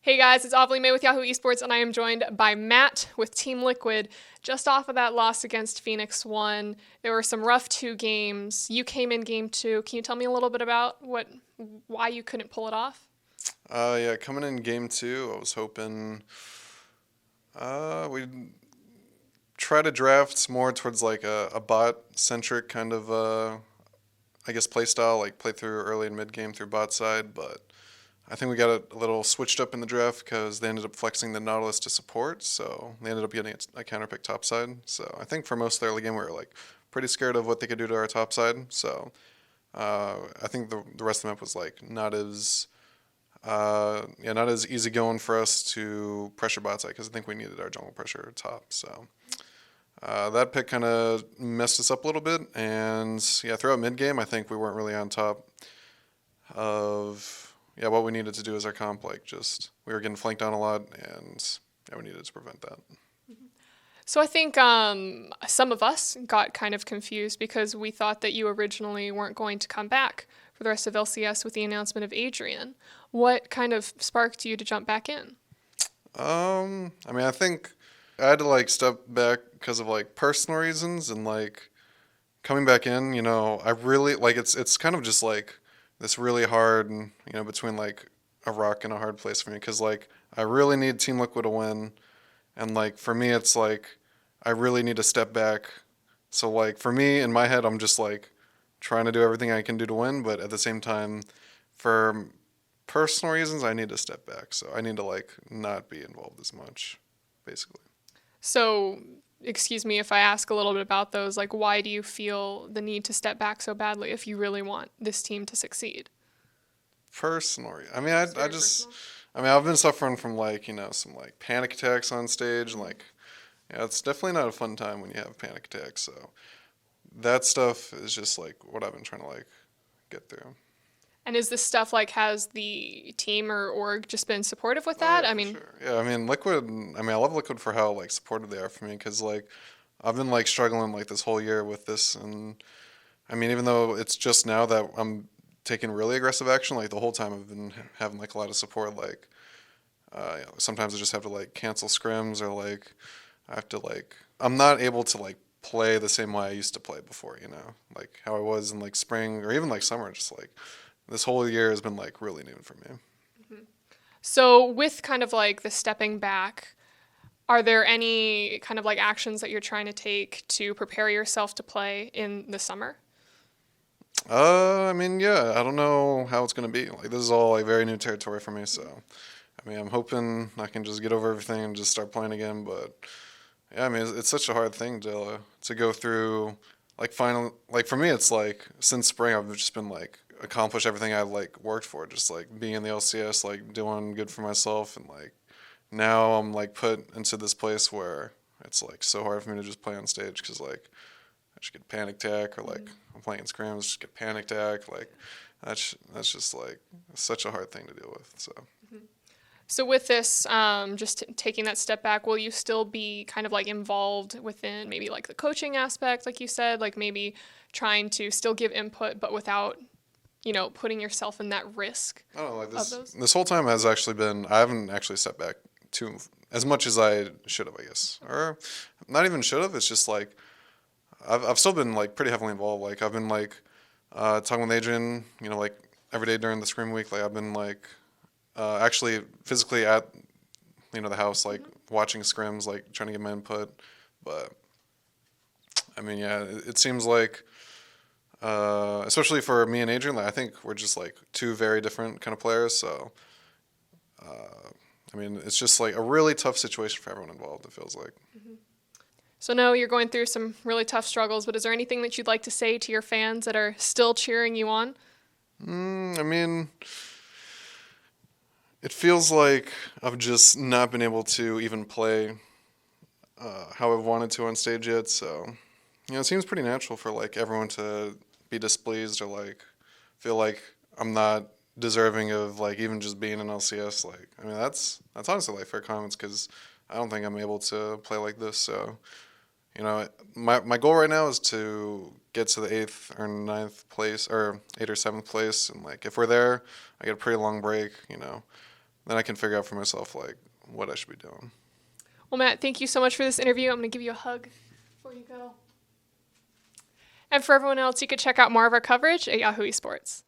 Hey guys, it's Ovilee May with Yahoo Esports, and I am joined by Matt with Team Liquid. Just off of that loss against Phoenix 1, there were some rough 2 games. You came in game 2. Can you tell me a little bit about why you couldn't pull it off? Yeah, coming in game 2, I was hoping we'd try to draft more towards like a bot centric kind of I guess play style, like play through early and mid game through bot side, but I think we got it a little switched up in the draft because they ended up flexing the Nautilus to support, so they ended up getting a counter pick top side. So I think for most of the early game we were like pretty scared of what they could do to our top side. So I think the rest of the map was like not as easy going for us to pressure bot side because I think we needed our jungle pressure top. So that pick kind of messed us up a little bit, and yeah, throughout mid game I think we weren't really on top of what we needed to do as our comp. Like just we were getting flanked on a lot, and we needed to prevent that. So I think some of us got kind of confused because we thought that you originally weren't going to come back for the rest of LCS with the announcement of Adrian. What kind of sparked you to jump back in? I think I had to like step back because of like personal reasons, and like coming back in, I really like it's kind of just like this really hard, between like a rock and a hard place for me because like I really need Team Liquid to win, and like for me it's like I really need to step back. So like for me in my head I'm just like trying to do everything I can do to win, but at the same time for personal reasons I need to step back. So I need to like not be involved as much, basically. So, excuse me if I ask a little bit about those. Like, why do you feel the need to step back so badly if you really want this team to succeed? Personal. It's very personal. I've been suffering from like, some like panic attacks on stage, and like yeah, it's definitely not a fun time when you have panic attacks. So that stuff is just like what I've been trying to like get through. And is this stuff like, has the team or org just been supportive with Oh that? yeah, I for mean, sure. Yeah, Liquid. I love Liquid for how like supportive they are for me because like I've been like struggling like this whole year with this, and even though it's just now that I'm taking really aggressive action, like the whole time I've been having like a lot of support. Like sometimes I just have to like cancel scrims, or like I have to like I'm not able to like play the same way I used to play before. Like how I was in like spring or even like summer. Just like this whole year has been like really new for me. so with kind of like the stepping back, are there any kind of like actions that you're trying to take to prepare yourself to play in the summer? Yeah, I don't know how it's gonna be. Like this is all like very new territory for me, so I'm hoping I can just get over everything and just start playing again. But yeah, it's such a hard thing to go through. Like final, like for me, it's like since spring I've just been like accomplished everything I like worked for, just like being in the LCS, like doing good for myself, and like now I'm like put into this place where it's like so hard for me to just play on stage because like I just get panic attack, or like I'm playing scrims, just get panic attack. Like that's just like such a hard thing to deal with. So So with this, just taking that step back, will you still be kind of like involved within maybe like the coaching aspect, like you said, like maybe trying to still give input, but without, putting yourself in that risk I don't know, like of this those? this whole time has actually been I haven't actually stepped back too as much as I should have, I guess, or not even should have. It's just like I've still been like pretty heavily involved. Like I've been like talking with Adrian, like every day during the scrim week. Like I've been like actually physically at the house, like watching scrims, like trying to get my input. But yeah, it seems like especially for me and Adrian, like I think we're just like two very different kind of players. So it's just like a really tough situation for everyone involved. It feels like. So no, you're going through some really tough struggles, but is there anything that you'd like to say to your fans that are still cheering you on? Mm, I mean, it feels like I've just not been able to even play how I've wanted to on stage yet. So, it seems pretty natural for like everyone to be displeased, or like feel like I'm not deserving of like even just being in LCS. Like, that's honestly like fair comments because I don't think I'm able to play like this. So, my goal right now is to get to the 8th or ninth place, or 8th or 7th place, and like if we're there, I get a pretty long break. then I can figure out for myself like what I should be doing. Well, Matt, thank you so much for this interview. I'm going to give you a hug before you go. And for everyone else, you could check out more of our coverage at Yahoo Esports.